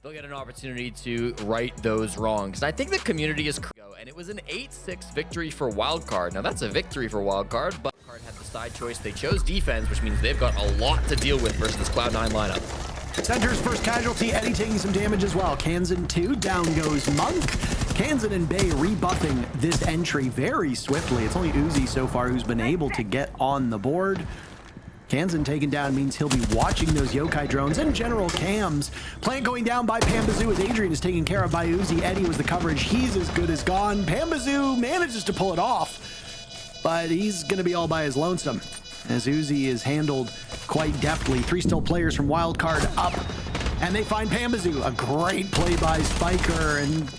they'll get an opportunity to right those wrongs. I think the community is and it was an 8-6 victory for Wildcard. Now that's a victory for Wildcard, but Wildcard had the side choice. They chose defense, which means they've got a lot to deal with versus this Cloud9 lineup. Center's first casualty, Eddie taking some damage as well. Kansan 2, down goes Monk. Kansan and Bay rebuffing this entry very swiftly. It's only Uzi so far who's been able to get on the board. Kansan taken down means he'll be watching those yokai drones and general cams. Plant going down by Pambazoo as Adrian is taken care of by Uzi. Eddie was the coverage. He's as good as gone. Pambazoo manages to pull it off, but he's going to be all by his lonesome as Uzi is handled quite deftly. 3 still players from Wildcard up, and they find Pambazoo. A great play by Spiker, and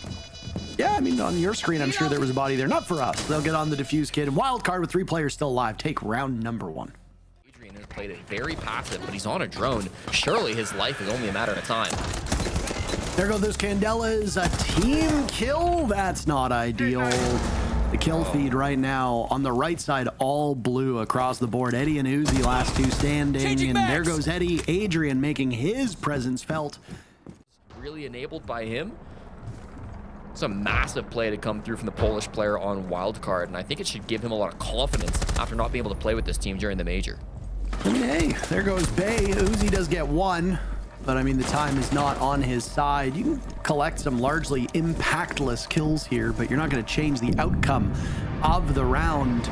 yeah, I mean, on your screen, I'm sure there was a body there. Not for us. They'll get on the defuse kid, and Wildcard with 3 players still alive take round number 1. Adrian has played it very passive, but he's on a drone. Surely his life is only a matter of time. There go those Candelas. A team kill? That's not ideal. The kill feed right now on the right side, all blue across the board. Eddie and Uzi, last 2 standing, and there goes Eddie. Adrian making his presence felt. Really enabled by him. It's a massive play to come through from the Polish player on Wildcard, and I think it should give him a lot of confidence after not being able to play with this team during the major. Hey, there goes Bay. Uzi does get 1. But I mean, the time is not on his side. You can collect some largely impactless kills here, but you're not going to change the outcome of the round.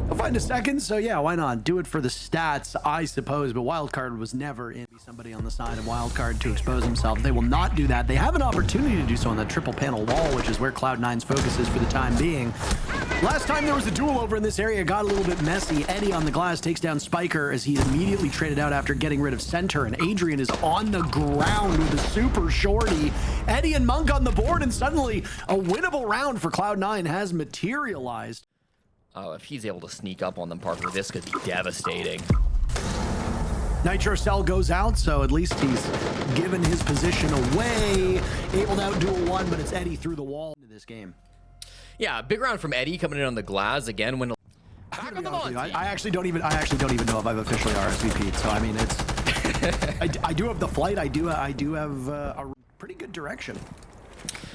I'll find a second, so yeah, why not? Do it for the stats, I suppose, but Wildcard was never in. Somebody on the side of Wildcard to expose himself. They will not do that. They have an opportunity to do so on that triple panel wall, which is where Cloud9's focus is for the time being. Last time there was a duel over in this area, got a little bit messy. Eddie on the glass takes down Spiker as he immediately traded out after getting rid of Center, and Adrian is on the ground with a super shorty. Eddie and Monk on the board, and suddenly a winnable round for Cloud9 has materialized. Oh, if he's able to sneak up on them, Parker, this could be devastating. Nitro Cell goes out, so at least he's given his position away. Able to outduel 1, but it's Eddie through the wall into this game. Yeah, big round from Eddie coming in on the glass again. When back on the ball. I actually don't even know if I've officially RSVP'd. So I mean, it's I do have the flight. I do have a pretty good direction.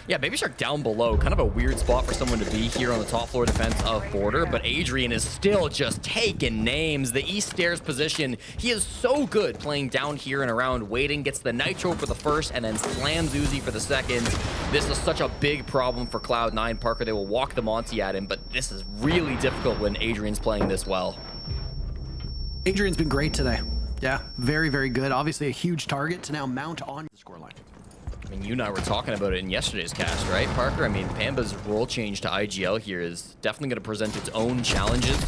Yeah, Baby Shark down below. Kind of a weird spot for someone to be here on the top floor defense of Border, but Adrian is still just taking names. The East Stairs position, he is so good playing down here and around, waiting, gets the Nitro for the first, and then slams Uzi for the second. This is such a big problem for Cloud9, Parker. They will walk the Monty at him, but this is really difficult when Adrian's playing this well. Adrian's been great today. Yeah, very, very good. Obviously a huge target to now mount on the scoreline. I mean, you and I were talking about it in yesterday's cast, right, Parker? I mean, Pamba's role change to IGL here is definitely going to present its own challenges.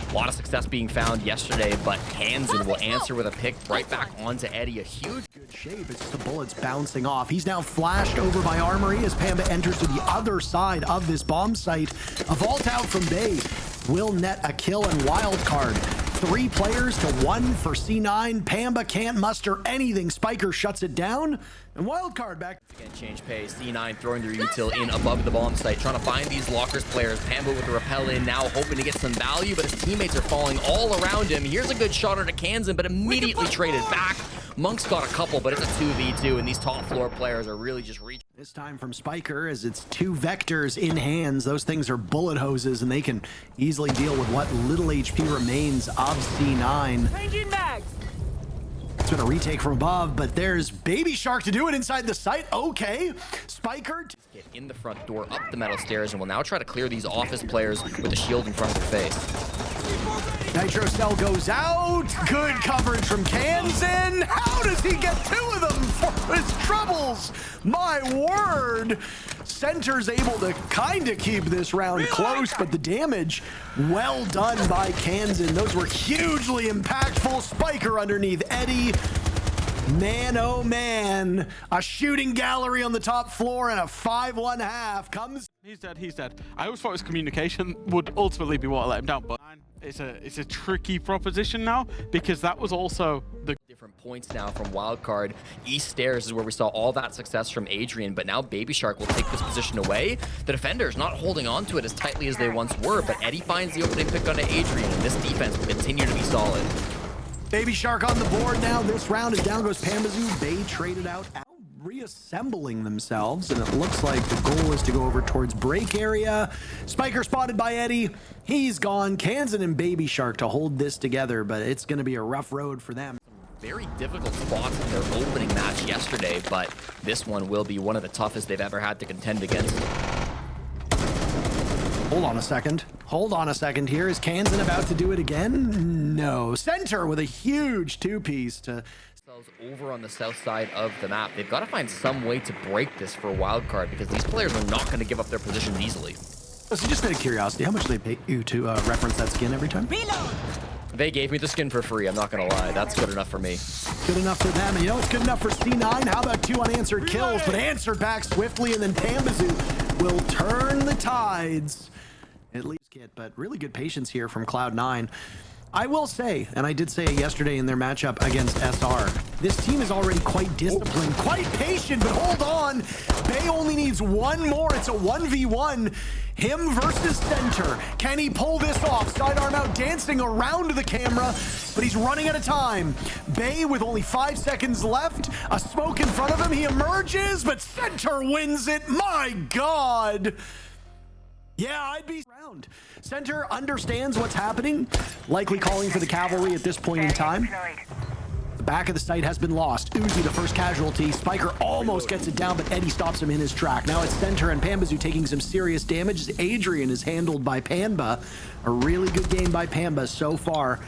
A lot of success being found yesterday, but Kansan will answer with a pick right back onto Eddie. A huge good shape. It's just the bullets bouncing off. He's now flashed over by Armory as Pamba enters to the other side of this bomb site. A vault out from Bay will net a kill, and Wildcard. 3 players to 1 for C9. Pamba can't muster anything. Spiker shuts it down, and Wildcard back. Again, change pace. C9 throwing their util in above the bomb site, trying to find these lockers players. Pamba with the repel in now, hoping to get some value, but his teammates are falling all around him. Here's a good shot onto Kansan, but immediately traded back. Monk's got a couple, but it's a 2v2, and these top floor players are really just reaching. This time from Spiker, as it's 2 vectors in hands. Those things are bullet hoses, and they can easily deal with what little HP remains of C9. Changing mags. It's been a retake from above, but there's Baby Shark to do it inside the site. Okay, Spiker. Get in the front door, up the metal stairs, and will now try to clear these office players with a shield in front of their face. Nitro Cell goes out. Good coverage from Kansan. How does he get 2 of them for his troubles? My word. Center's able to kind of keep this round close, but the damage well done by Kansan. Those were hugely impactful. Spiker underneath Eddie. Man, oh man, a shooting gallery on the top floor and a 5-1-half comes. He's dead, he's dead. I always thought his communication would ultimately be what let him down, but it's a tricky proposition now, because that was also the different points now from Wildcard. East Stairs is where we saw all that success from Adrian, but now Baby Shark will take this position away. The defenders not holding on to it as tightly as they once were, but Eddie finds the opening pick onto Adrian, and this defense will continue to be solid. Baby Shark on the board now. This round is down goes Pambazoo. Bay traded out. reassembling themselves, and it looks like the goal is to go over towards break area. Spiker spotted by Eddie. He's gone. Kansan and Baby Shark to hold this together, but it's going to be a rough road for them. Very difficult spots in their opening match yesterday, but this one will be one of the toughest they've ever had to contend against. Hold on a second. Hold on a second here. Is Kansan about to do it again? No. Center with a huge two-piece to... Over on the south side of the map. They've got to find some way to break this for Wildcard because these players are not going to give up their positions easily. So just out of curiosity, how much do they pay you to reference that skin every time? Reload. They gave me the skin for free, I'm not going to lie. That's good enough for me. Good enough for them. And you know what's good enough for C9? How about 2 unanswered kills, but answered back swiftly, and then Pambazoo will turn the tides. At least kit, but really good patience here from Cloud9. I will say, and I did say it yesterday in their matchup against SR, this team is already quite disciplined, quite patient, but hold on. Bay only needs one more. It's a 1v1. Him versus Center. Can he pull this off? Sidearm out dancing around the camera, but he's running out of time. Bay with only 5 seconds left. A smoke in front of him. He emerges, but Center wins it. My God. Yeah, I'd be around. Center understands what's happening, likely calling for the cavalry at this point in time. The back of the site has been lost. Uzi, the first casualty. Spiker almost gets it down, but Eddie stops him in his track. Now it's Center and Pambazoo taking some serious damage as Adrian is handled by Pamba. A really good game by Pamba so far.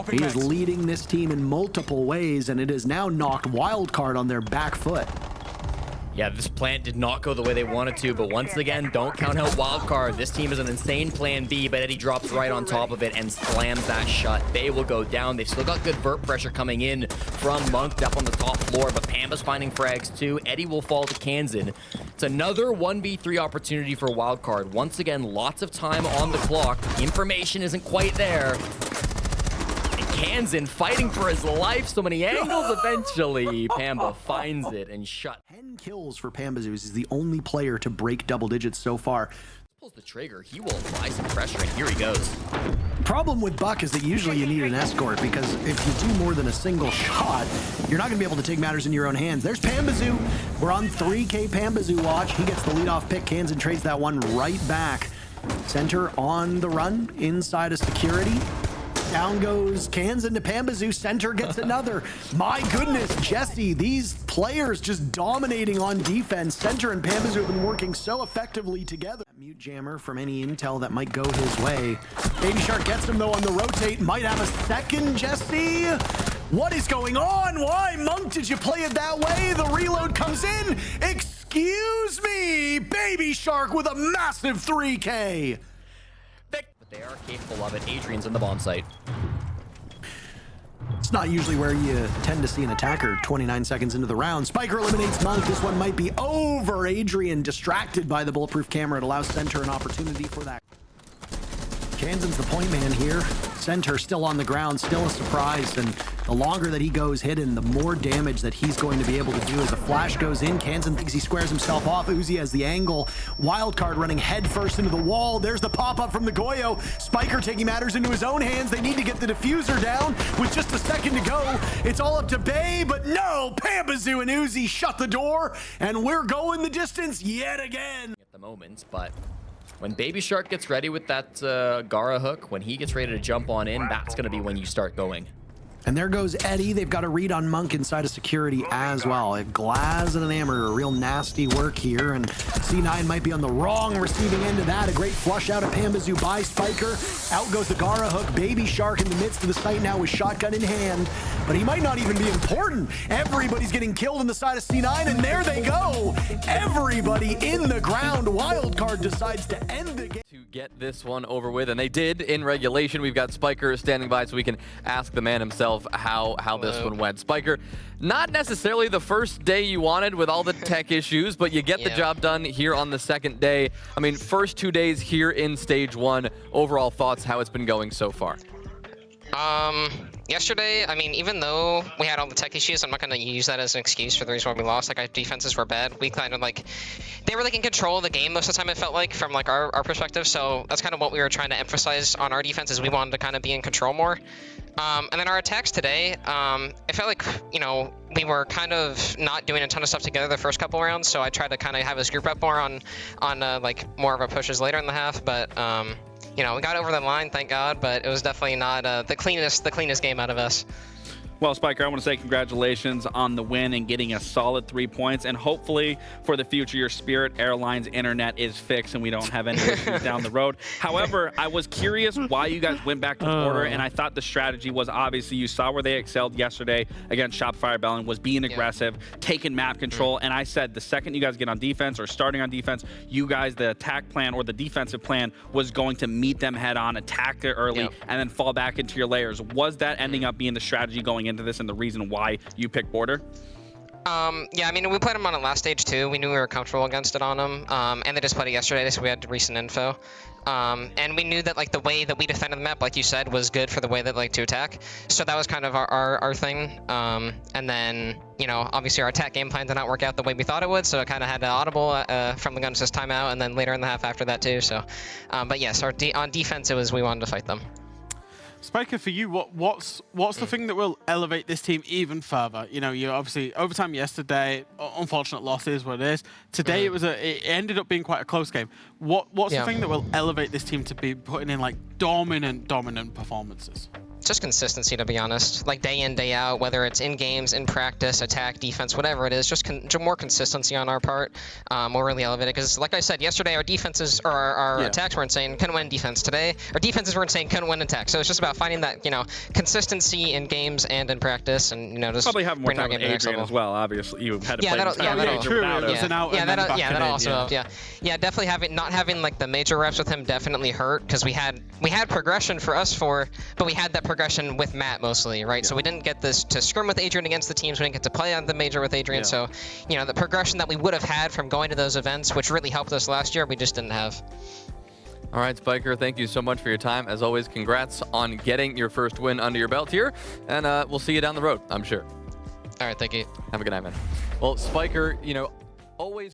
He is leading this team in multiple ways, and it has now knocked Wildcard on their back foot. Yeah, this plant did not go the way they wanted to, but once again, don't count out Wildcard. This team is an insane plan B, but Eddie drops right on top of it and slams that shut. Bay will go down. They've still got good vert pressure coming in from Monk up on the top floor, but Pamba's finding frags too. Eddie will fall to Kansan. It's another 1v3 opportunity for Wildcard. Once again, lots of time on the clock. Information isn't quite there. Kansan fighting for his life, so many angles. Eventually, Pamba finds it and shut. 10 kills for Pambazoo. He's the only player to break double digits so far. Pulls the trigger, he will apply some pressure, and here he goes. Problem with Buck is that usually you need an escort, because if you do more than a single shot, you're not going to be able to take matters in your own hands. There's Pambazoo. We're on 3K Pambazoo watch. He gets the leadoff pick. Kansan trades that one right back. Center on the run inside of security. Down goes Kansan to Pambazoo. Center gets another. My goodness, Jesse, these players just dominating on defense. Center and Pambazoo have been working so effectively together. Mute jammer from any intel that might go his way. Baby Shark gets him though on the rotate. Might have a second, Jesse. What is going on? Why, Monk, did you play it that way? The reload comes in. Excuse me. Baby Shark with a massive 3K. They are capable of it. Adrian's in the bomb site. It's not usually where you tend to see an attacker 29 seconds into the round. Spiker eliminates Monk. This one might be over. Adrian distracted by the bulletproof camera. It allows Center an opportunity for that. Kansan's the point man here. Center still on the ground, still a surprise, and the longer that he goes hidden, the more damage that he's going to be able to do. As the flash goes in, Kansan thinks he squares himself off. Uzi has the angle. Wildcard running head first into the wall. There's the pop-up from the Goyo. Spiker taking matters into his own hands. They need to get the diffuser down with just a second to go. It's all up to Bay, but no! Pambazoo and Uzi shut the door, and we're going the distance yet again. At the moment, but when Baby Shark gets ready with that Gara hook, when he gets ready to jump on in, that's going to be when you start going. And there goes Eddie. They've got a read on Monk inside of security as well. A Glaz and an Amber, real nasty work here. And C9 might be on the wrong receiving end of that. A great flush out of Pambazoo by Spiker. Out goes the Gara hook. Baby Shark in the midst of the site now with shotgun in hand. But he might not even be important. Everybody's getting killed on the side of C9, and there they go. Everybody in the ground. Wildcard decides to end the game. To get this one over with, and they did in regulation. We've got Spiker standing by so we can ask the man himself how this one went. Spiker, not necessarily the first day you wanted with all the tech issues, but you get the job done here on the second day. I mean, first 2 days here in stage one. Overall thoughts, how it's been going so far? Yesterday, I mean, even though we had all the tech issues, I'm not going to use that as an excuse for the reason why we lost. Like, our defenses were bad. We kind of, like, they were, like, in control of the game most of the time, it felt like, from, like, our perspective. So that's kind of what we were trying to emphasize on our defense, is we wanted to kind of be in control more. And then our attacks today, it felt like, you know, we were kind of not doing a ton of stuff together the first couple rounds, so I tried to kind of have us group up more on like more of our pushes later in the half, but you know, we got over the line, thank God, but it was definitely not the cleanest game out of us. Well, Spiker, I want to say congratulations on the win and getting a solid 3 points. And hopefully for the future, your Spirit Airlines internet is fixed and we don't have any issues down the road. However, I was curious why you guys went back to border, and I thought the strategy was obviously you saw where they excelled yesterday against Shopify Rebellion was being aggressive, taking map control. And I said the second you guys get on defense or starting on defense, you guys, the attack plan or the defensive plan was going to meet them head on, attack it early, and then fall back into your layers. Was that ending up being the strategy going into this and the reason why you picked border? Yeah, I mean, we played them on it last stage too. We knew we were comfortable against it on them, and they just played it yesterday, so we had recent info. And we knew that like the way that we defended the map, like you said, was good for the way that like to attack. So that was kind of our thing. And then, you know, obviously our attack game plan did not work out the way we thought it would, so it kind of had an audible from the gun assist timeout, and then later in the half after that too. So, but yes, on defense it was we wanted to fight them. Spiker, for you, what's the thing that will elevate this team even further? You know, you obviously overtime yesterday, unfortunate loss is what it is. Today it ended up being quite a close game. What's the thing that will elevate this team to be putting in like dominant performances? Just consistency, to be honest. Like day in, day out, whether it's in games, in practice, attack, defense, whatever it is, just more consistency on our part will really elevate it. Because like I said, yesterday our defenses or our attacks were insane, couldn't win defense. Today our defenses were insane, couldn't win attack. So it's just about finding that, you know, consistency in games and in practice, and you know, just probably have more bring our time game with to the next Adrian as well. Obviously, you had to play. That also helped. Yeah, definitely not having like the major reps with him definitely hurt, because we had progression for us but we had that progression with Matt mostly, right? So we didn't get this to scrim with Adrian against the teams. We didn't get to play on the major with Adrian. So, you know, the progression that we would have had from going to those events, which really helped us last year, we just didn't have. All right, Spiker, thank you so much for your time. As always, congrats on getting your first win under your belt here, and we'll see you down the road, I'm sure. All right, thank you. Have a good night, man. Well, Spiker, you know, always